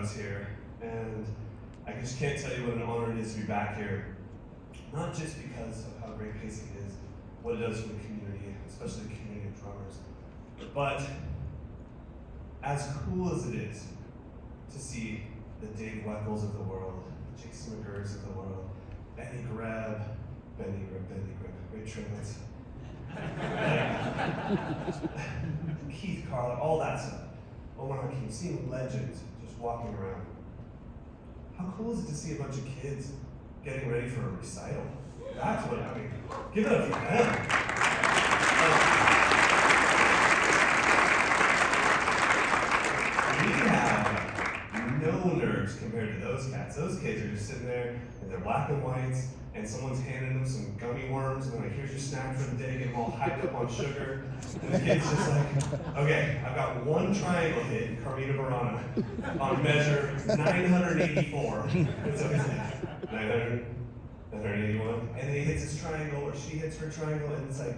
was here, and I just can't tell you what an honor it is to be back here. Not just because of how great PASIC is, what it does for the community, especially the community of drummers, but as cool as it is to see the Dave Weckels of the world, the Jason McGurrs of the world, Benny Greb, great triplets, Keith Carla, all that stuff. Omar Hakim, seeing legends just walking around. How cool is it to see a bunch of kids getting ready for a recital? That's what I mean. Give it up for them. We have no nerves compared to those cats. Those kids are just sitting there in their black and whites, and someone's handing them some gummy worms, and they're like, here's your snack for the day, get them all hyped up on sugar. And the kid's just like, okay, I've got one triangle hit in Carmina Burana on measure 984. It's okay. 900, 981. And then he hits his triangle, or she hits her triangle, and it's like,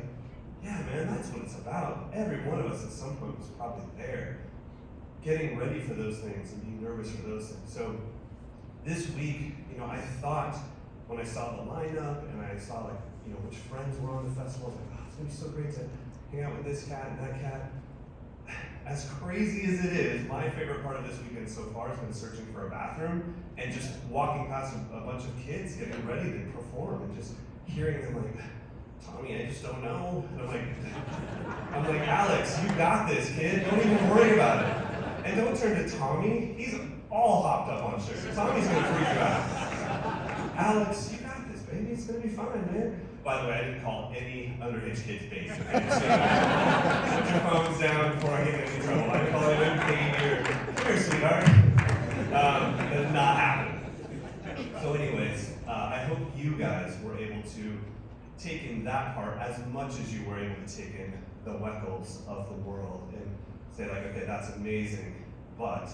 yeah, man, that's what it's about. Every one of us at some point was probably there, getting ready for those things and being nervous for those things. So this week, I thought, when I saw the lineup and I saw which friends were on the festival, I was like, oh, it's gonna be so great to hang out with this cat and that cat. As crazy as it is, my favorite part of this weekend so far has been searching for a bathroom and just walking past a bunch of kids getting ready to perform and just hearing them like, Tommy, I just don't know. And I'm like, Alex, you got this, kid. Don't even worry about it. And don't turn to Tommy. He's all hopped up on sugar. Tommy's gonna freak you out. Alex, you got this, baby. It's gonna be fine, man. By the way, I didn't call any underage kids baby. Okay? So, put your phones down before I get in trouble. I call them baby. Come here, sweetheart. That did not happen. So, anyways, I hope you guys were able to take in that part as much as you were able to take in the Weckels of the world and say like, okay, that's amazing, but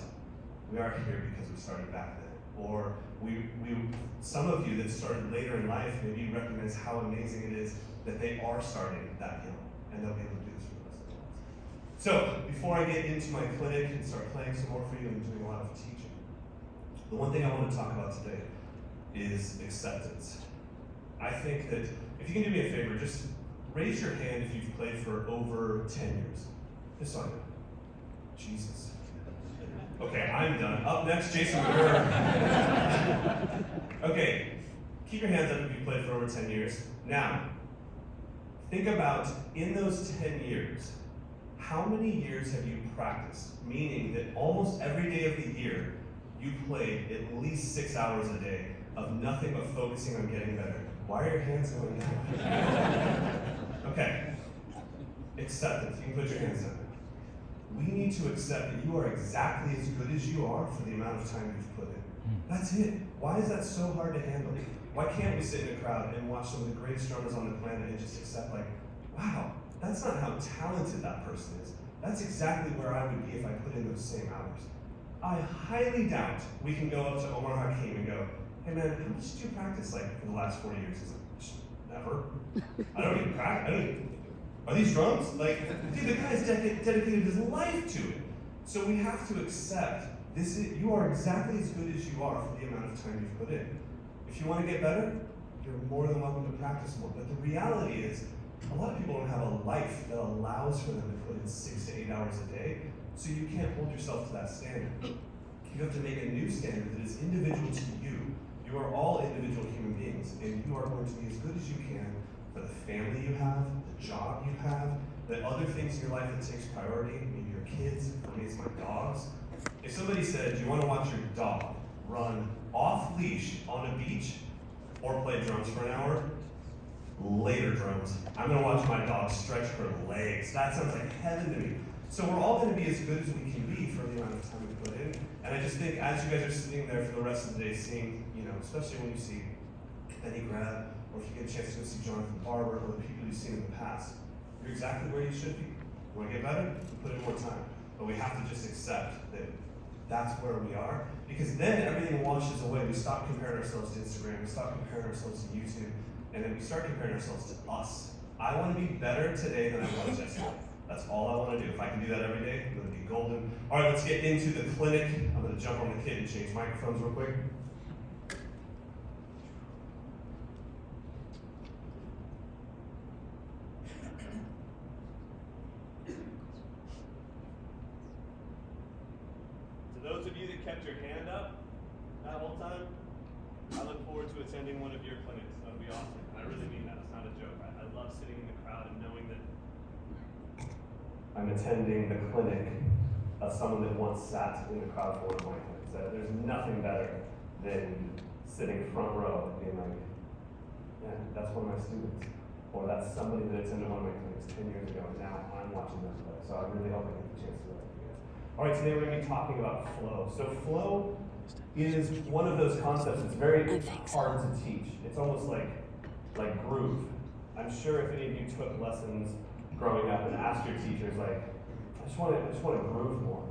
we are here because we started back then. Or some of you that started later in life, maybe you recognize how amazing it is that they are starting that young, and they'll be able to do this for the rest of their lives. So, before I get into my clinic and start playing some more for you and doing a lot of teaching, the one thing I want to talk about today is acceptance. I think that if you can do me a favor, just raise your hand if you've played for over 10 years. Just so I know. Jesus. Okay, I'm done. Up next, Jason McGurr. Okay, keep your hands up if you've played for over 10 years. Now, think about, in those 10 years, how many years have you practiced? Meaning that almost every day of the year, you played at least 6 hours a day of nothing but focusing on getting better. Why are your hands going down? Okay, acceptance. You can put your hands down. We need to accept that you are exactly as good as you are for the amount of time you've put in. That's it. Why is that so hard to handle? Why can't we sit in a crowd and watch some of the greatest drummers on the planet and just accept like, wow, that's not how talented that person is. That's exactly where I would be if I put in those same hours. I highly doubt we can go up to Omar Hakim and go, hey man, how much did you practice like for the last 40 years? He's like, never. I don't even practice. Are these drums? Like, dude, the guy's dedicated his life to it. So we have to accept this. You are exactly as good as you are for the amount of time you've put in. If you want to get better, you're more than welcome to practice more. But the reality is, a lot of people don't have a life that allows for them to put in 6 to 8 hours a day, so you can't hold yourself to that standard. You have to make a new standard that is individual to you. You are all individual human beings, and you are going to be as good as you can for the family you have, the job you have, the other things in your life that takes priority, maybe your kids, for me it's my dogs. If somebody said, do you want to watch your dog run off leash on a beach or play drums for an hour? Later drums. I'm going to watch my dog stretch her legs. That sounds like heaven to me. So we're all going to be as good as we can be for the amount of time we put in. And I just think as you guys are sitting there for the rest of the day seeing, especially when you see Benny Grab, or if you get a chance to go see Jonathan Barber, or the people you've seen in the past, you're exactly where you should be. You want to get better? Put in more time. But we have to just accept that that's where we are, because then everything washes away. We stop comparing ourselves to Instagram, we stop comparing ourselves to YouTube, and then we start comparing ourselves to us. I want to be better today than I was yesterday. That's all I want to do. If I can do that every day, I'm going to be golden. All right, let's get into the clinic. I'm going to jump on the kit and change microphones real quick. To those of you that kept your hand up that whole time, I look forward to attending one of your clinics. That'll be awesome. And I really mean that. It's not a joke. I love sitting in the crowd and knowing that I'm attending the clinic of someone that once sat in the crowd for one of my clinics. There's nothing better than sitting front row and being like, yeah, that's one of my students. Or that's somebody that attended one of my clinics 10 years ago, and now I'm watching them play. So I really hope I get the chance to do that for you guys. All right, today we're going to be talking about flow. So flow is one of those concepts that's very hard to teach. It's almost like groove. I'm sure if any of you took lessons growing up and asked your teachers, like, I just want to groove more.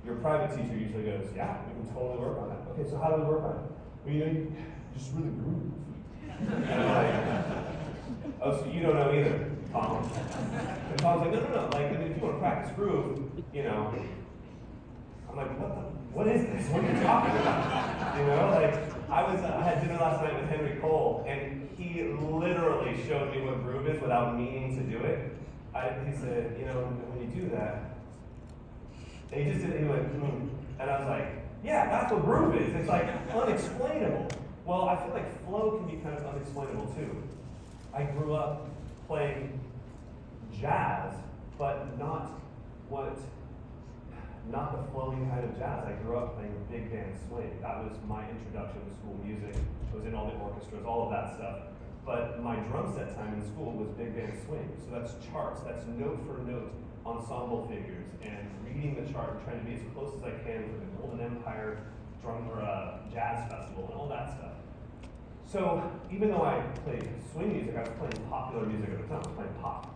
Your private teacher usually goes, yeah, we can totally work on that. Okay, so how do we work on it? Well, you just really groove. And I'm like, oh, so you don't know either, Tom. And Tom's like, no. Like, I mean, if you want to practice groove, you know. I'm like, what is this? What are you talking about? You know, like, I had dinner last night with Henry Cole, and he literally showed me what groove is without meaning to do it. He said, you know, when you do that, and he just did it, he went, and I was like, yeah, that's what groove is. It's like unexplainable. Well, I feel like flow can be kind of unexplainable too. I grew up playing jazz, but not the flowy kind of jazz. I grew up playing big band swing. That was my introduction to school music. I was in all the orchestras, all of that stuff. But my drum set time in school was big band swing. So that's charts, that's note for note ensemble figures, and reading the chart and trying to be as close as I can for the Golden Empire Jazz Festival and all that stuff. So even though I played swing music, I was playing popular music at the time. I was playing pop.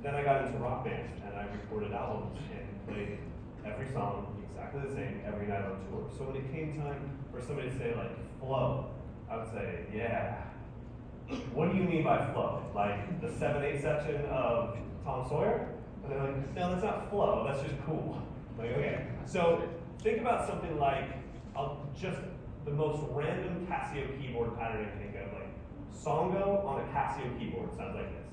Then I got into rock bands, and I recorded albums and played every song exactly the same every night on tour. So when it came time for somebody to say like flow, I would say, yeah. What do you mean by flow? Like the 7/8 section of Tom Sawyer? And they're like, no, that's not flow, that's just cool. Like, okay. So think about something like just the most random Casio keyboard pattern you can think of. Like Songo on a Casio keyboard sounds like this.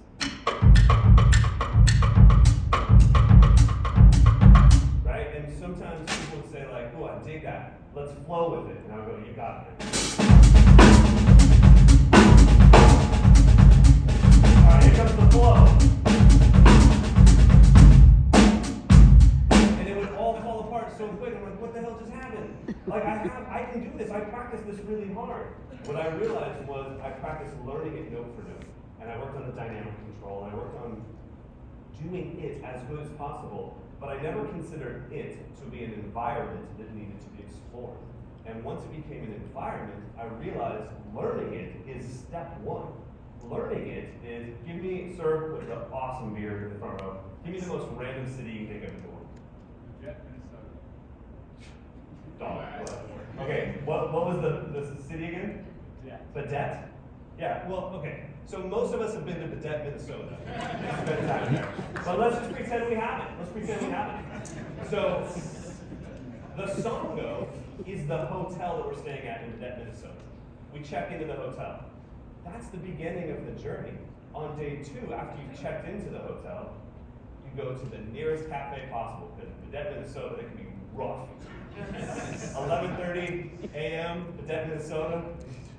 Right? And sometimes people would say like, oh, I dig that. Let's flow with it. And I would go, you got it. Alright, here comes the flow. And it would all fall apart so quick. I'm like, what the hell just happened? Like, I can do this. I practice this really hard. What I realized was I practiced learning it note for note. And I worked on the dynamic control. And I worked on doing it as good as possible. But I never considered it to be an environment that needed to be explored. And once it became an environment, I realized learning it is step one. Learning it is, give me, sir, with the awesome beard in the front row, give me the most random city you can think of in the world. Jet, Minnesota. Dog. Okay, what was the city again? Jet. Badette? Yeah, well, okay. So most of us have been to Badette, Minnesota. Spent time there. But let's just pretend we haven't. Let's pretend we haven't. So, the Songo is the hotel that we're staying at in Badette, Minnesota. We check into the hotel. That's the beginning of the journey. On day 2, after you've checked into the hotel, you go to the nearest cafe possible, because Badette, Minnesota, it can be rough. 11:30 a.m., Badette, Minnesota, just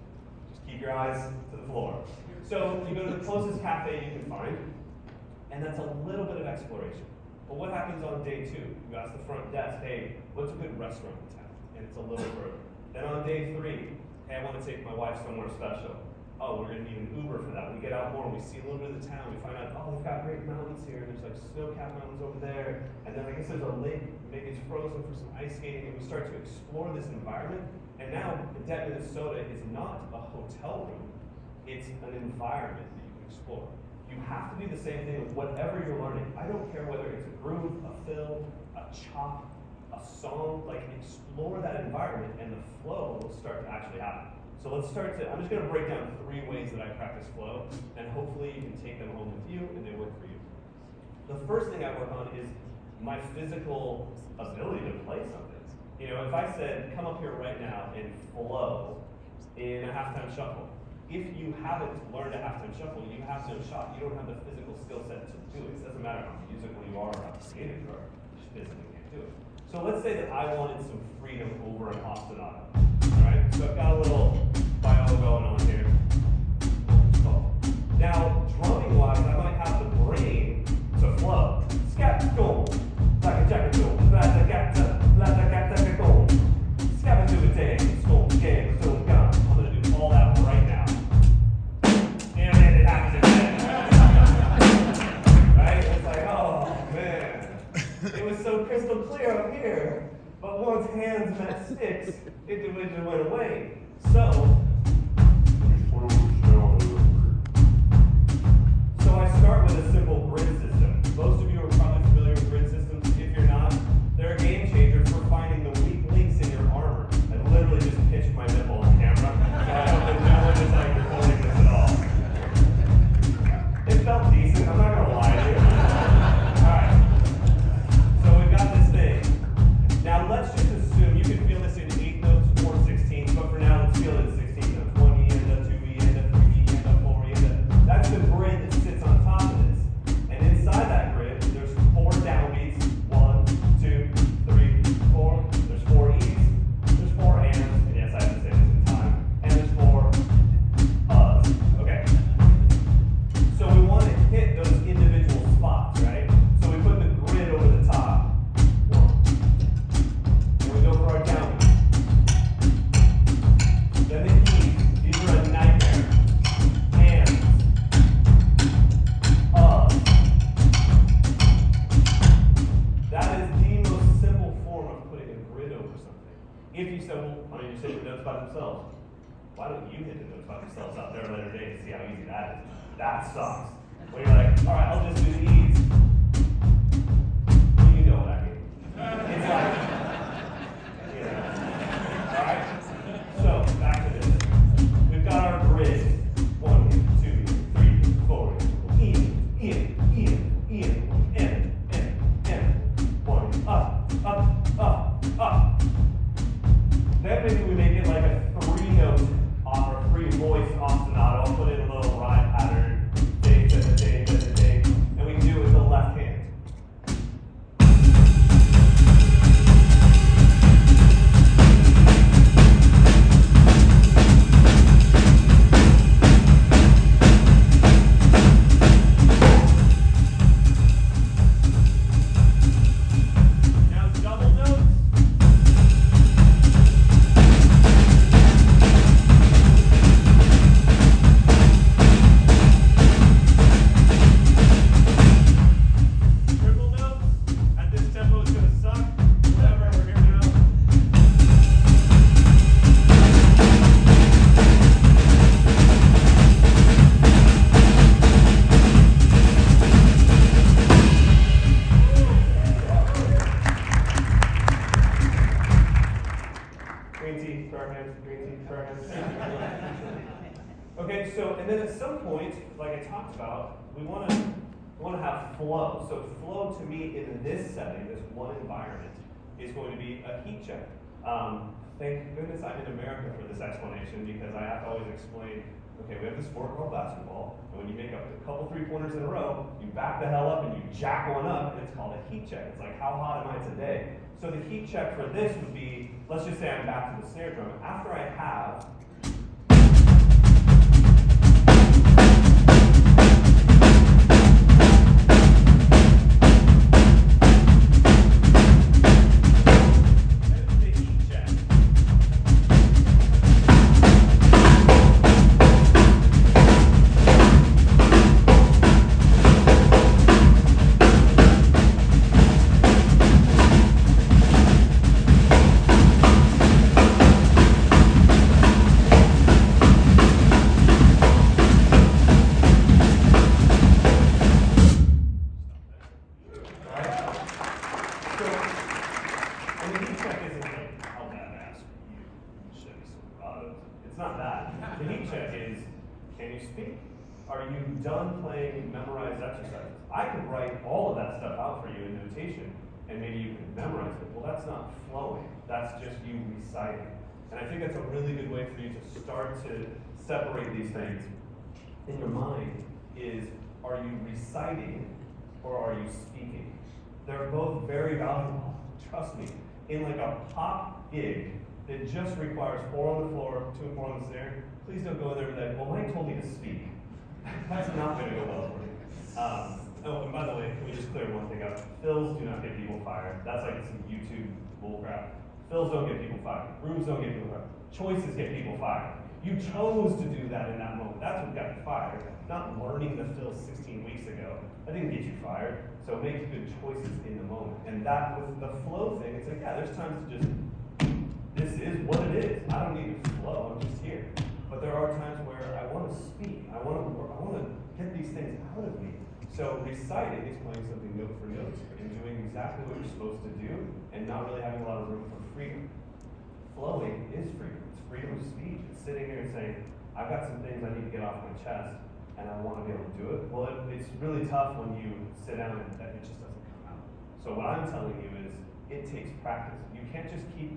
keep your eyes to the floor. So you go to the closest cafe you can find, and that's a little bit of exploration. But what happens on day 2? You ask the front desk, hey, what's a good restaurant in town? And it's a little further. Then on day 3, hey, I want to take my wife somewhere special. Oh, we're going to need an Uber for that. We get out more, we see a little bit of the town, we find out, oh, they've got great mountains here, there's like snow-capped mountains over there, and then I guess there's a lake, maybe it's frozen for some ice skating, and we start to explore this environment, and now Badette, Minnesota is not a hotel room, it's an environment that you can explore. You have to do the same thing with whatever you're learning. I don't care whether it's a groove, a fill, a chop, a song, like explore that environment, and the flow will start to actually happen. So let's I'm just going to break down 3 ways that I practice flow, and hopefully you can take them home with you and they work for you. the first thing I work on is my physical ability to play something. You know, if I said, come up here right now and flow in a halftime shuffle, if you haven't learned a halftime shuffle, you have no shot. You don't have the physical skill set to do it. It doesn't matter how musical you are or how creative you are, you just physically can't do it. So let's say that I wanted some freedom over an ostinato. Alright, so I've got a little bio going on here. Now, drumming wise, I might have the brain to flow. Scat boom, like a jacket boom, like a gatta, like a gatta boom. Scab into a day, boom, game, boom, gun. I'm gonna do all that right now. And then it happens again. Right? It's like, oh man. It was so crystal clear up here, but once hands met sticks, it went away. So I start with a simple grid system. Most of you are probably familiar with grid systems. If you're not, they're a game changer for finding the weak links in your armor. I literally just pitched my nipple on camera. So I hope that no one is like recording this at all. It felt decent, I'm not gonna lie to you. Alright. So we've got this thing. Now let's just assume you can feel this in 8 notes or 16, but for now let's feel it in 16 notes. 1 E and a 2 E and a 3 E and a 4 E and a. That's the grid that sits on top of this. And inside that grid, there's 4 downbeats. 1, 2, 3, 4. There's 4 E's. There's 4 ands. And yes, I have to say this in time. And there's 4 uhs. Okay. So we want to hit those individual spots, right? So we put the grid over the top. 1. And we go for our downbeat. Then the E's. These are a nightmare. Hands. That is the most simple form of putting a grid over something. If you said, well, why don't you hit the notes by themselves? Why don't you hit the notes by themselves out there a later date to see how easy that is? That sucks. When you're like, all right, I'll just do the E's. You know what I mean. It's like, you know. All right? So, back to this. We've got our grid. 1, 2, 3, 4. Ian, Ian, Ian, Ian, N. 1, up, up, up, up. Then maybe we make it like a 3-note or 3-voice ostinato. I'll put in a little rhyme pattern. Ding, ding, ding, ding, ding. And we can do it with the left hand. Now double notes. Triple notes. At this tempo, it's gonna suck. Whatever, we're here now. Green tea for our hands, green tea for our hands. Okay, so, and then at some point, like I talked about, we want to have flow. So flow to me in this setting, this one environment, is going to be a heat check. Thank goodness I'm in America for this explanation, because I have to always explain, okay, we have this sport called basketball, and when you make up a couple 3-pointers in a row, you back the hell up and you jack one up, and it's called a heat check. It's like, how hot am I today? So the heat check for this would be, let's just say I'm back to the snare drum. After I have Are you done playing memorized exercises? I could write all of that stuff out for you in notation, and maybe you can memorize it. Well, that's not flowing. That's just you reciting. And I think that's a really good way for you to start to separate these things in your mind is, are you reciting or are you speaking? They're both very valuable. Trust me. In like a pop gig that just requires 4 on the floor, 2 and 4 on the snare, please don't go in there and be like, well, Mike told me to speak. That's not going to go well for you. Oh, and by the way, can we just clear one thing up? Fills do not get people fired. That's like some YouTube bullcrap. Fills don't get people fired. Grooves don't get people fired. Choices get people fired. You chose to do that in that moment. That's what got you fired. Not learning the fills 16 weeks ago. That didn't get you fired. So make good choices in the moment. And that with the flow thing, it's like, yeah, there's times to just, this is what it is. I don't need to flow, I'm just here. But there are times where I want to speak. I want to get these things out of me. So reciting is playing something note for note and doing exactly what you're supposed to do and not really having a lot of room for freedom. Flowing is freedom. It's freedom of speech. It's sitting here and saying, I've got some things I need to get off my chest and I want to be able to do it. Well, it's really tough when you sit down and it just doesn't come out. So what I'm telling you is it takes practice. You can't just keep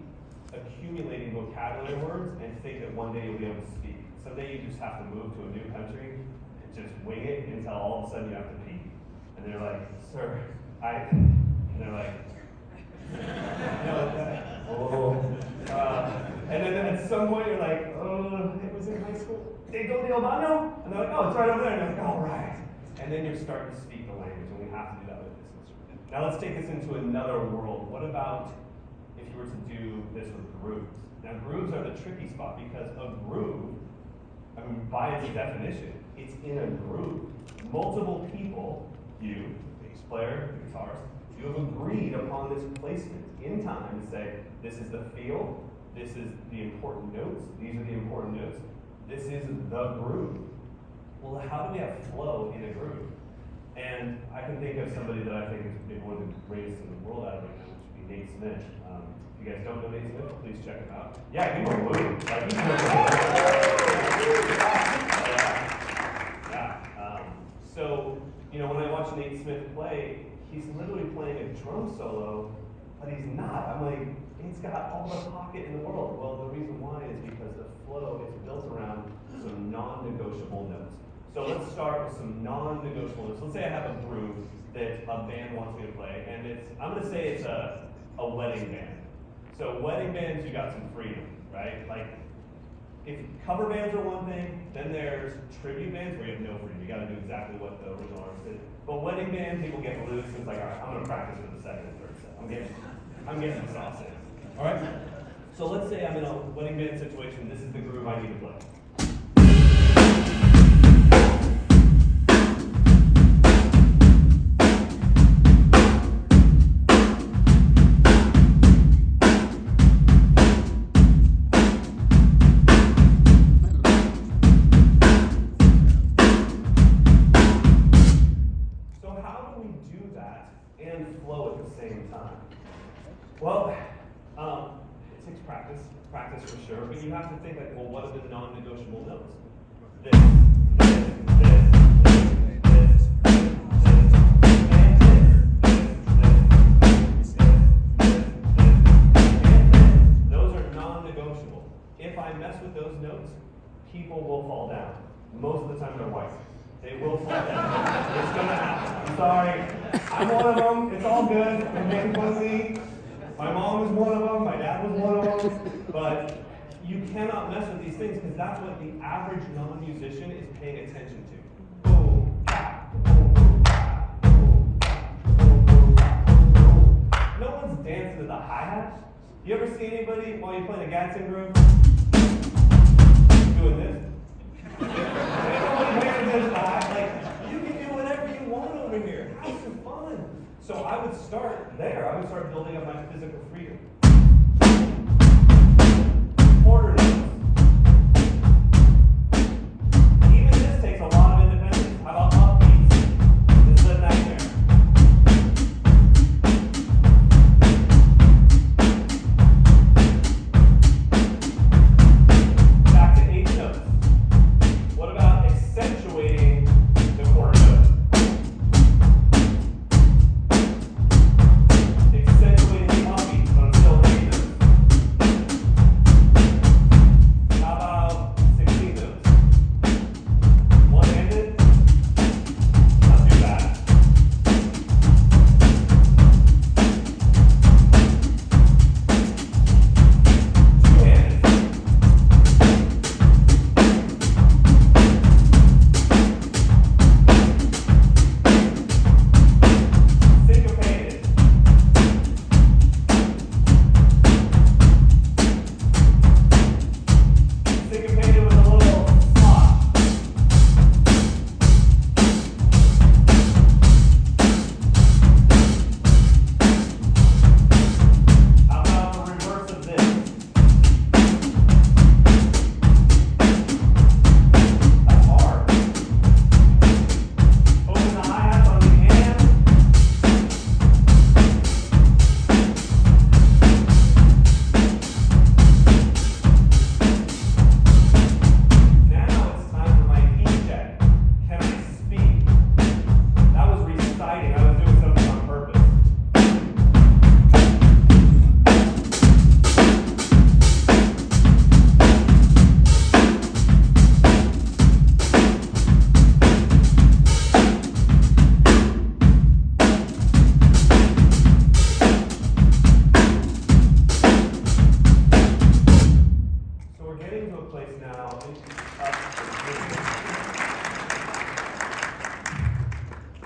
accumulating vocabulary words and think that one day you'll be able to speak. Someday you just have to move to a new country and just wing it until all of a sudden you have to pee. And they're like, sir, and they're like, and then at some point you're like, oh, it was in high school. They go to Albano? And they're like, oh, it's right over there. And you're like, all right. And then you're starting to speak the language, and we have to do that with this instrument. Now let's take this into another world. What about if you were to do this with grooves? Now grooves are the tricky spot because a groove, I mean, by its definition, it's in a groove. Multiple people, you, the bass player, the guitarist, you have agreed upon this placement in time to say, this is the feel, this is the important notes, these are the important notes, this is the groove. Well, how do we have flow in a groove? And I can think of somebody that I think is maybe one of the greatest in the world out of right now, which would be Nate Smith. If you guys don't know Nate Smith, please check him out. Yeah, give him a woo. Like, so, you know, when I watch Nate Smith play, he's literally playing a drum solo, but he's not. I'm like, he's got all the pocket in the world. Well, the reason why is because the flow is built around some non-negotiable notes. So let's start with some non-negotiable notes. Let's say I have a groove that a band wants me to play, and I'm gonna say it's a wedding band. So wedding bands, you got some freedom, right? Like, if cover bands are one thing, then there's tribute bands where you have no freedom. You gotta do exactly what the original artist did. But wedding band, people get loose, and it's like, all right, I'm gonna practice for the second and third set. I'm getting exhausted. All right? So let's say I'm in a wedding band situation. This is the groove I need to play. Well, it takes practice for sure, but you have to think like, well, what are the non-negotiable notes? This, those are non-negotiable. If I mess with those notes, people will fall down. Most of the time they're white. They will fall down. It's gonna happen. I'm sorry. I'm one of them. It's all good. They're making fun of me. My mom was one of them, my dad was one of them, but you cannot mess with these things because that's what the average non-musician is paying attention to. Boom, tap, boom, boom, tap, boom, tap, boom, boom, tap, boom. No one's dancing to the hi-hat. You ever see anybody while you're playing a Gadsden groove doing this? Nobody pays attention to the hi-hat. Like, you can do whatever you want over here. Have some fun. So I would start there. I would start building up my physical freedom. Quarter notes. Even this takes a lot of independence. How about upbeats? This is a nightmare. Back to 8 notes. What about accentuating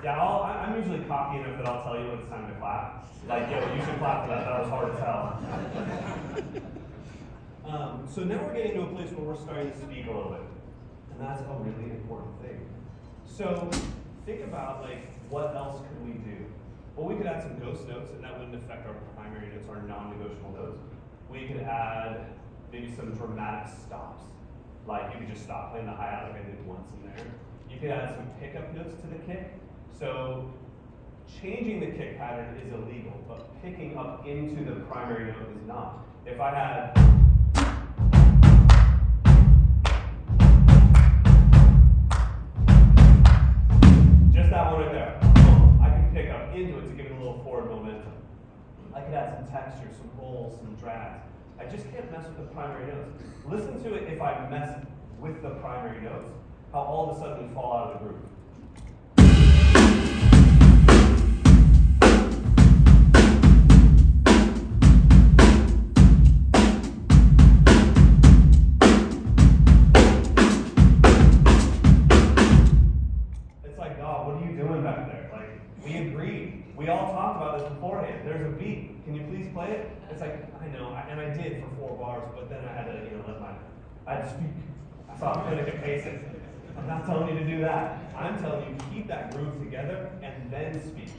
Yeah, I'm usually cocky enough that I'll tell you when it's time to clap. Like, yo, you should clap for that. That was hard as hell. So now we're getting to a place where we're starting to speak a little bit. And that's a really important thing. So think about, like, what else could we do? Well, we could add some ghost notes, and that wouldn't affect our primary notes, our non-negotiable notes. We could add maybe some dramatic stops. Like, you could just stop playing the hi-hat like I did once in there. You could add some pickup notes to the kick. So changing the kick pattern is illegal, but picking up into the primary note is not. If I had just that one right there, I can pick up into it to give it a little forward momentum. I could add some texture, some rolls, some drags. I just can't mess with the primary notes. Listen to it if I mess with the primary notes, how all of a sudden we fall out of the groove. It's like, God, what are you doing back there? Like, we agreed. We all talked about this beforehand. There's a beat. Can you please play it? It's like, I know, and I did for 4 bars, but then I had to, I had to speak. I saw Clinic at PASIC. I'm not telling you to do that. I'm telling you, keep that groove together and then speak.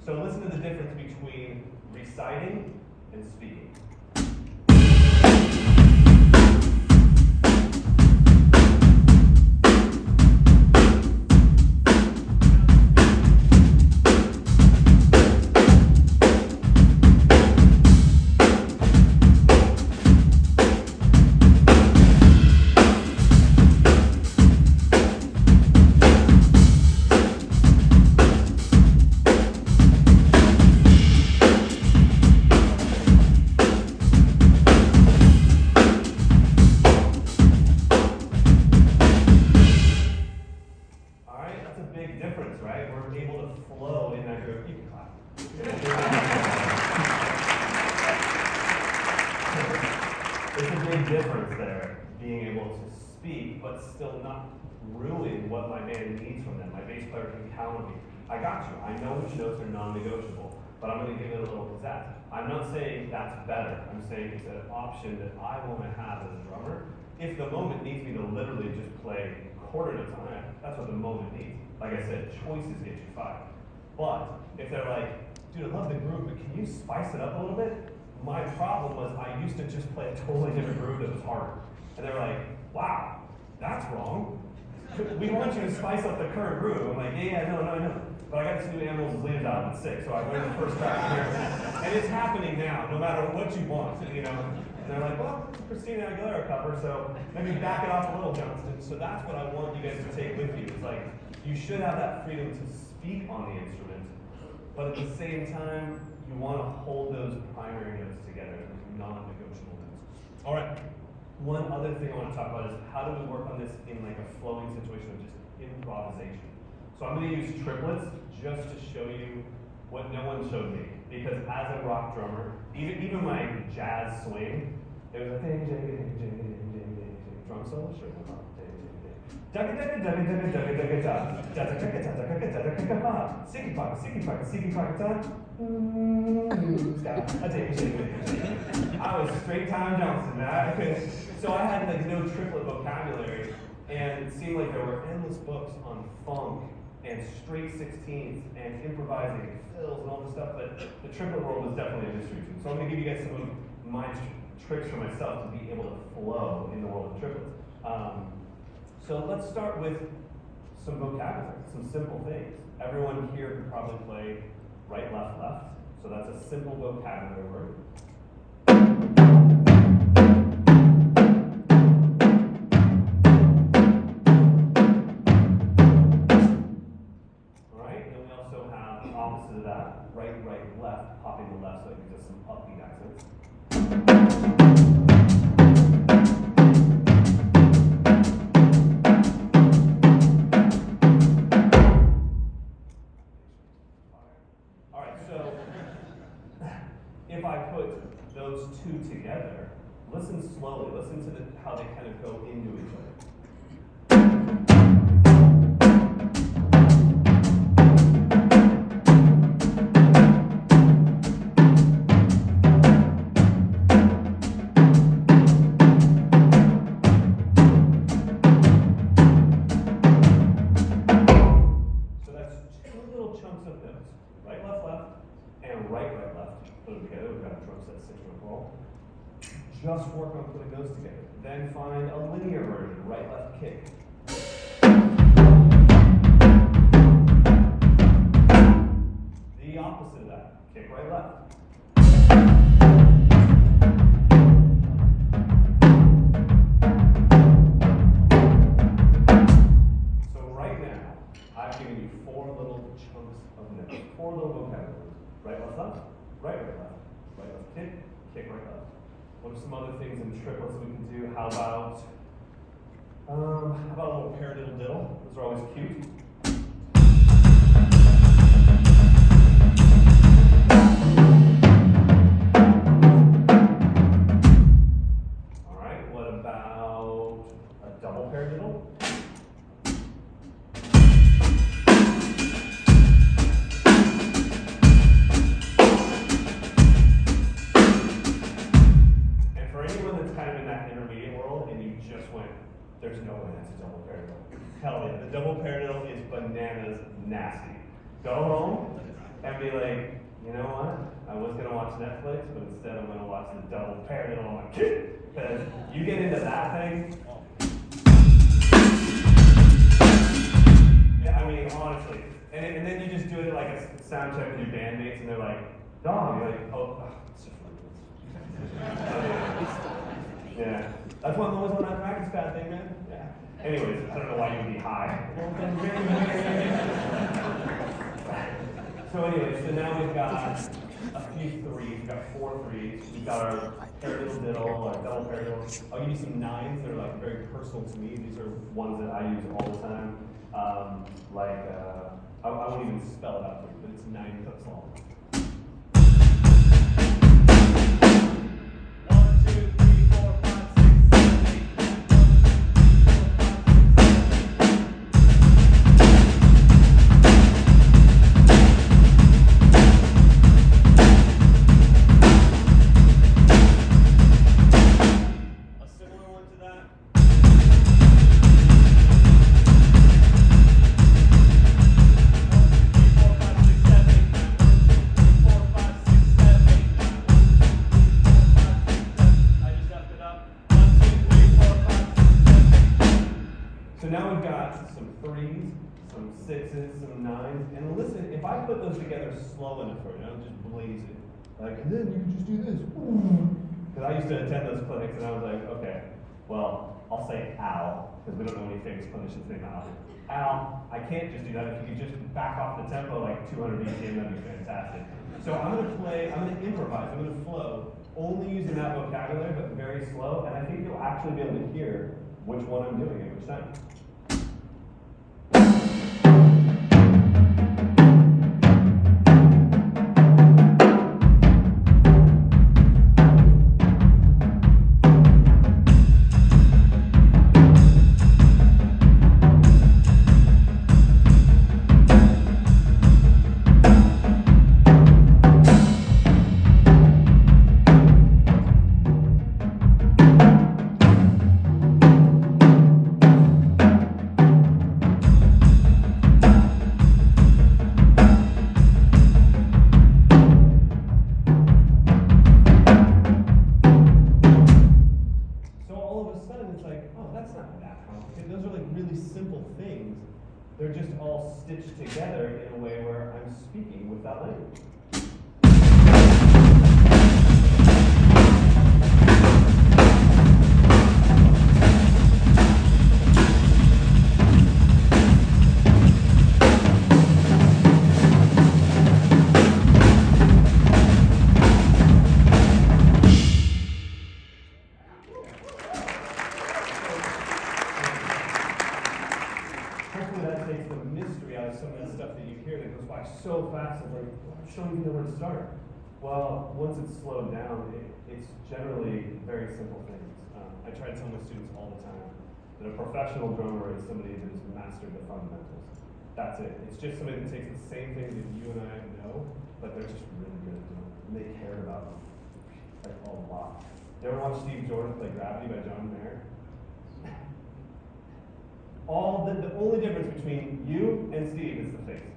So listen to the difference between reciting and speaking. Difference there, being able to speak, but still not ruin what my band needs from them. My bass player can count on me. I got you. I know which notes are non-negotiable, but I'm going to give it a little pizzazz. I'm not saying that's better. I'm saying it's an option that I want to have as a drummer. If the moment needs me to literally just play quarter notes on it, that's what the moment needs. Like I said, choices get you fired. But if they're like, dude, I love the groove, but can you spice it up a little bit? My problem was I used to just play a totally different groove that was harder. And they were like, wow, that's wrong. We want you to spice up the current groove. I'm like, yeah, no. But I got this new Animals as Leaders album at 6, so I learned the first track here. And it's happening now, no matter what you want, And they're like, well, it's a Christina Aguilera cover, so maybe back it off a little, Johnston. So that's what I want you guys to take with you. It's like, you should have that freedom to speak on the instrument, but at the same time, you want to hold those primary notes together, non-negotiable notes. All right. One other thing I want to talk about is how do we work on this in like a flowing situation of just improvisation. So I'm going to use triplets just to show you what no one showed me. Because as a rock drummer, even my jazz swing, it was a ding, ding, ding, ding, ding, ding, ding, ding, drum solo. Sure, come on. I was straight time Johnston, man. So I had like no triplet vocabulary, and it seemed like there were endless books on funk and straight 16ths and improvising and fills and all this stuff, but the triplet world was definitely a mystery to me. So I'm going to give you guys some of my tricks for myself to be able to flow in the world of triplets. So let's start with some vocabulary, some simple things. Everyone here could probably play right, left, left. So that's a simple vocabulary word. All right, and then we also have the opposite of that, right, right, left, popping the left so it gives us some upbeat accents. If I put those two together, listen slowly, listen to how they kind of go into each other. chunks of notes. Right, left, left, and right, right, left. Put them together, we've got a drum set 6-note roll. Just work on putting those together. Then find a linear version, right, left, kick. The opposite of that, kick, right, left. So right now, I've given you 4 little chunks of notes, 4 little vocabularies. Right, left, left, right, right, left, right, left, kick, kick, right, left. What are some other things in triplets we can do? How about a little paradiddle diddle? Those are always cute. All right, what about a double paradiddle? There's no way that's a double paradiddle. Hell yeah, the double paradiddle is bananas nasty. Go home and be like, you know what? I was gonna watch Netflix, but instead I'm gonna watch the double paradiddle on my kid. Because you get into that thing. Yeah, I mean, honestly. And then you just do it like a sound check with your bandmates, and they're like, dog. You're like, oh, it's just yeah. That's one of those on that practice pad thing, man. Yeah. Anyways, I don't know why you would be high. So anyways, so now we've got a few threes. We've got 4 threes. We've got our paradiddle diddle, our double paradiddle. I'll give you some 9s that are like very personal to me. These are ones that I use all the time. I won't even spell it out for you, but it's 9 cuts long. 1, 2, 3, 4, 5, if I put those together slow enough for you, I don't just blaze it. Like, and then you can just do this. Because I used to attend those clinics and I was like, okay, well, I'll say Al, because we don't know any famous clinicians named Al. Al, I can't just do that. If you could just back off the tempo like 200 BPM, that'd be fantastic. So I'm going to improvise, I'm going to flow, only using that vocabulary, but very slow, and I think you'll actually be able to hear which one I'm doing at which time. They're just all stitched together in a way where I'm speaking with that language. So fast, it's like, I don't even know where to start. Well, once it's slowed down, it's generally very simple things. I try to tell my students all the time that a professional drummer is somebody that has mastered the fundamentals. That's it. It's just somebody that takes the same things that you and I know, but they're just really good at doing it. And they care about them like a lot. You ever watch Steve Jordan play Gravity by John Mayer? The only difference between you and Steve is the face.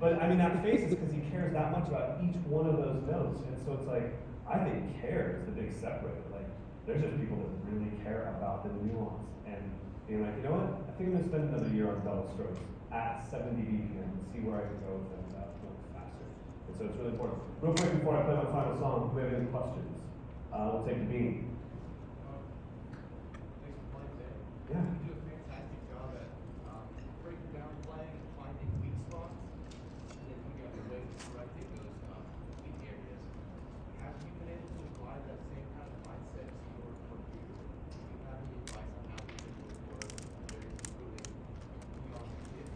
But I mean, that face is because he cares that much about each one of those notes. And so it's like, I think care is the big separator. Like, there's just people that really care about the nuance. And being like, you know what? I think I'm gonna spend another year on double strokes at 70 BPM and see where I can go with them without going faster. And so it's really important. Real quick before I play my final song, do we have any questions? We'll take the beat. Thanks for playing today. Yeah. You do a fantastic job at breaking down playing and finding weak spots, and then coming up with ways to correct those weak areas. Have you been able to apply that same kind of mindset to your career? Do you have any advice on how individuals work they're improving beyond the kids?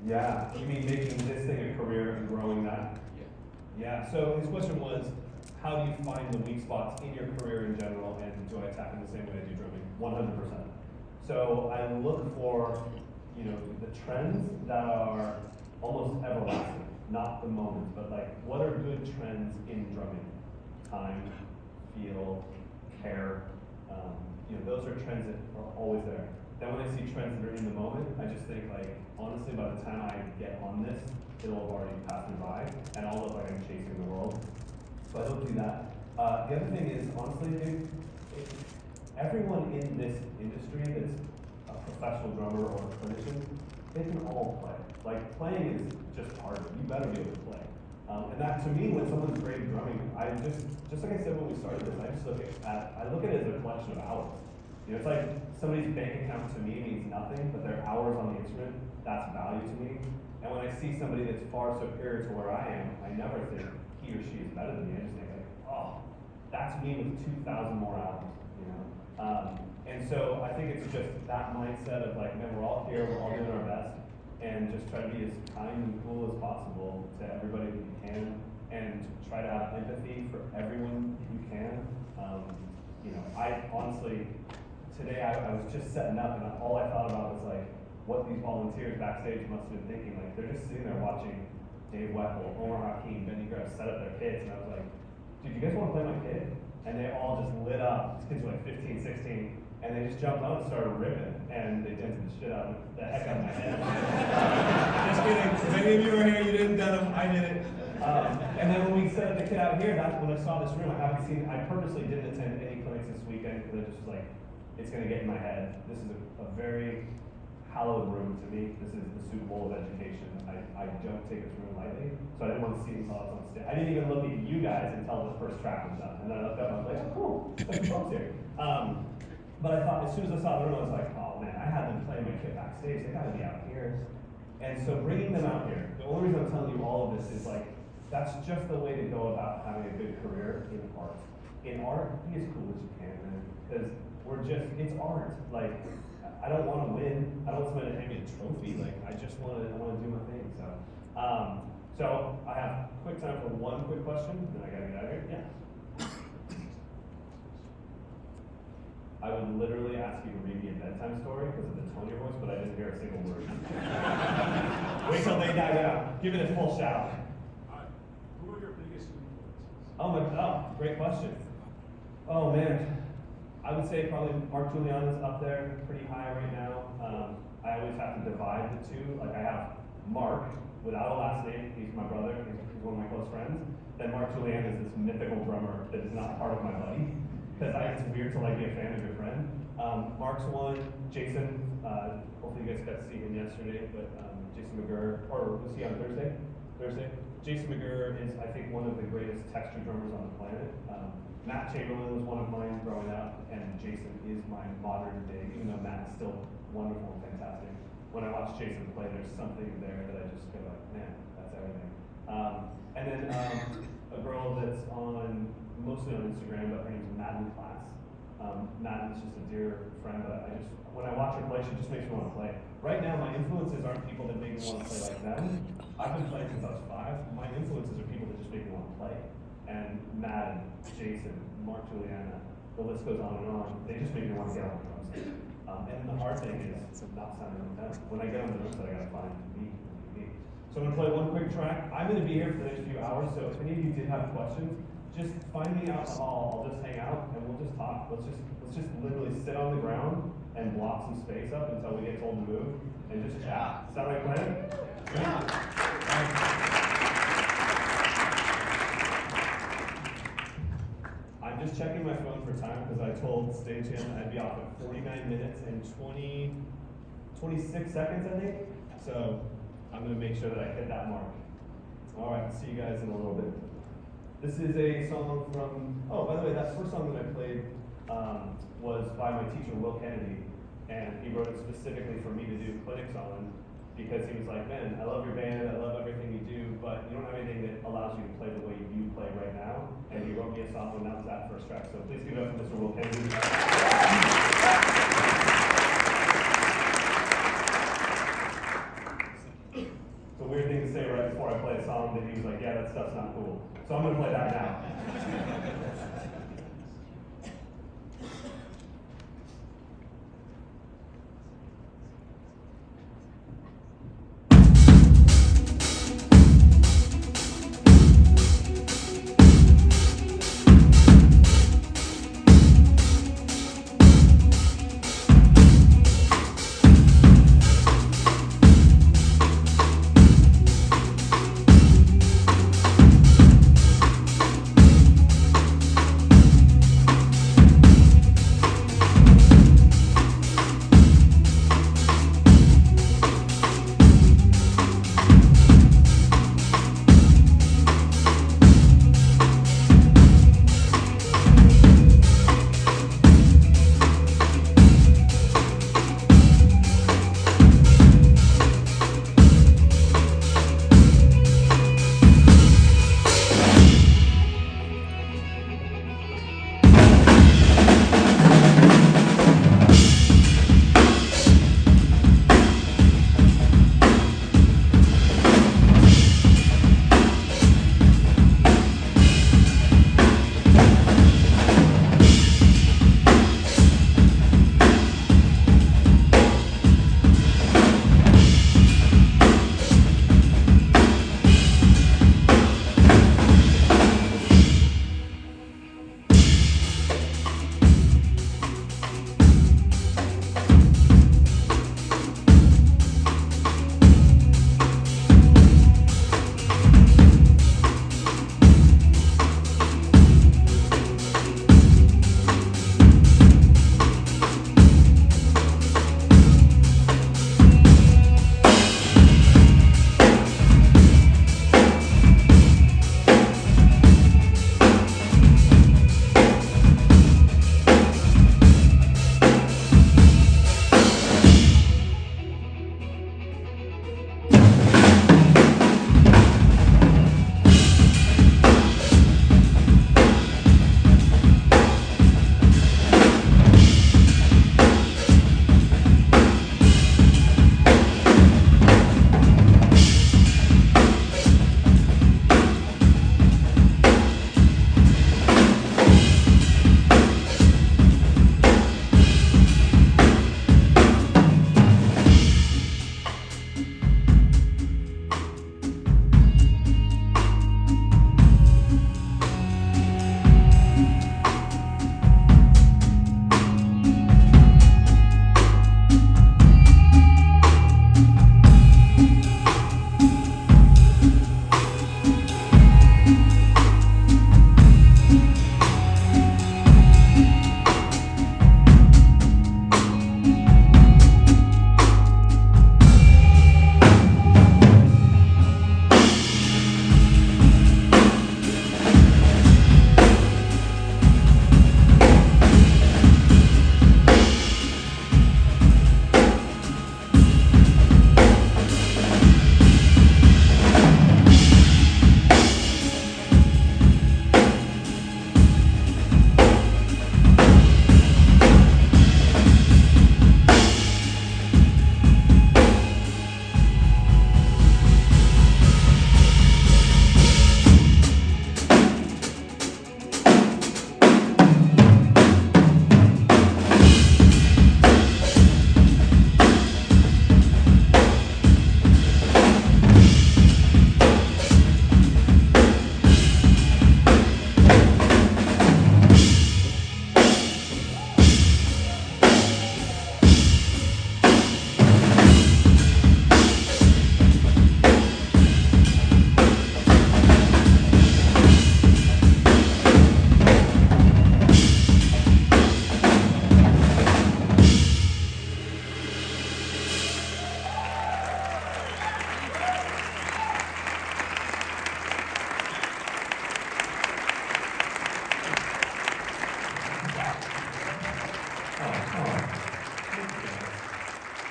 Yeah. You mean making this thing a career and growing that? Yeah. Yeah. So his question was, how do you find the weak spots in your career in general, and do I attack them the same way I do drumming? 100%. So I look for, the trends that are almost everlasting, not the moments, but like, what are good trends in drumming? Time, feel, care. Those are trends that are always there. Then when I see trends that are in the moment, I just think like, honestly, by the time I get on this, it'll have already passed me by, and I'll look like I'm chasing the world. So I don't do that. The other thing is, honestly, dude, everyone in this industry that's a professional drummer or a clinician, they can all play. Like, playing is just part of it. You better be able to play. And that, to me, when someone's great at drumming, I just like I said when we started this, I just look at it as a collection of hours. It's like somebody's bank account to me means nothing, but their hours on the instrument, that's value to me. And when I see somebody that's far superior to where I am, I never think he or she is better than me. I just think like, oh, that's me with 2,000 more hours, And so I think it's just that mindset of like, man, we're all here, we're all doing our best, and just try to be as kind and cool as possible to everybody that you can, and try to have empathy for everyone you can. I honestly, today I was just setting up, and all I thought about was like, what these volunteers backstage must have been thinking. Like, they're just sitting there watching Dave Weckl, Omar Hakim, Benny Grubb set up their kids, and I was like, dude, you guys want to play my kid? And they all just lit up. These kids were like 15, 16, and they just jumped on and started ripping, and they dented the shit out of the heck out of my head. Just kidding. If any of you are here, you didn't done them, I did it. And then when we set up the kid out here, that's when I saw this room. I purposely didn't attend any clinics this weekend because I just was like, it's gonna get in my head. This is a very hallowed room to me. This is the Super Bowl of education. I don't take this room lightly, so I didn't want to see until I was on stage. I didn't even look at you guys until the first track was done, and then I looked up and I was like, oh, cool, there's folks here. But I thought, as soon as I saw the room, I was like, oh man, I had them playing my kit backstage. They gotta be out here. And so bringing them out here, the only reason I'm telling you all of this is like, that's just the way to go about having a good career in art. In art, be as cool as you can, man, because it's art. Like, I don't want to win. I don't want somebody to hand me a trophy. Like, I want to do my thing. So I have quick time for one quick question, then I gotta get out of here. Yeah. I would literally ask you to read me a bedtime story because of the tone of your voice, but I didn't hear a single word. Wait till they die down. Give it a full shout. Who are your biggest influences? Oh, great question. Oh man. I would say probably Mark Juliana's up there pretty high right now. I always have to divide the two. Like, I have Mark without a last name. He's my brother. He's one of my close friends. Then Mark Juliana is this mythical drummer that is not part of my buddy. Because it's weird to like be a fan of your friend. Mark's one. Jason, hopefully you guys got to see him yesterday, but Jason McGurr, or was he on Thursday? Jason McGurr is, I think, one of the greatest texture drummers on the planet. Matt Chamberlain was one of mine growing up, and Jason is my modern day, even though Matt is still wonderful and fantastic. When I watch Jason play, there's something there that I just go like, man, that's everything. And then a girl that's mostly on Instagram, but her name's Madden Class. Madden's just a dear friend, but when I watch her play, she just makes me want to play. Right now, my influences aren't people that make me want to play like them. I've been playing since I was 5. My influences are people that just make me want to play. And Madden, Jason, Mark Juliana, the list goes on and on. They just make me want to get on the drums. And the hard thing is not sounding like them. When I get on the drums, I gotta find me. So I'm gonna play one quick track. I'm gonna be here for the next few hours, so if any of you did have questions, just find me out in the hall. I'll just hang out and we'll just talk. Let's just literally sit on the ground and block some space up until we get told to move and just chat. Sound like a plan? Yeah. I'm just checking my phone for time because I told stagehand I'd be off at 49 minutes and 26 seconds, I think. So I'm going to make sure that I hit that mark. All right, see you guys in a little bit. This is a song from, oh, by the way, that first song that I played was by my teacher, Will Kennedy, and he wrote it specifically for me to do clinics on because he was like, man, I love your band, I love everything you do, but you don't have anything that allows you to play the way you play right now, and he wrote me a song, and that was that first track. So please give it up for Mr. Will Kennedy. It's a weird thing to say right before I play a song that he was like, yeah, that stuff's not cool. So I'm going to play that now.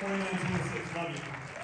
49-26, love you.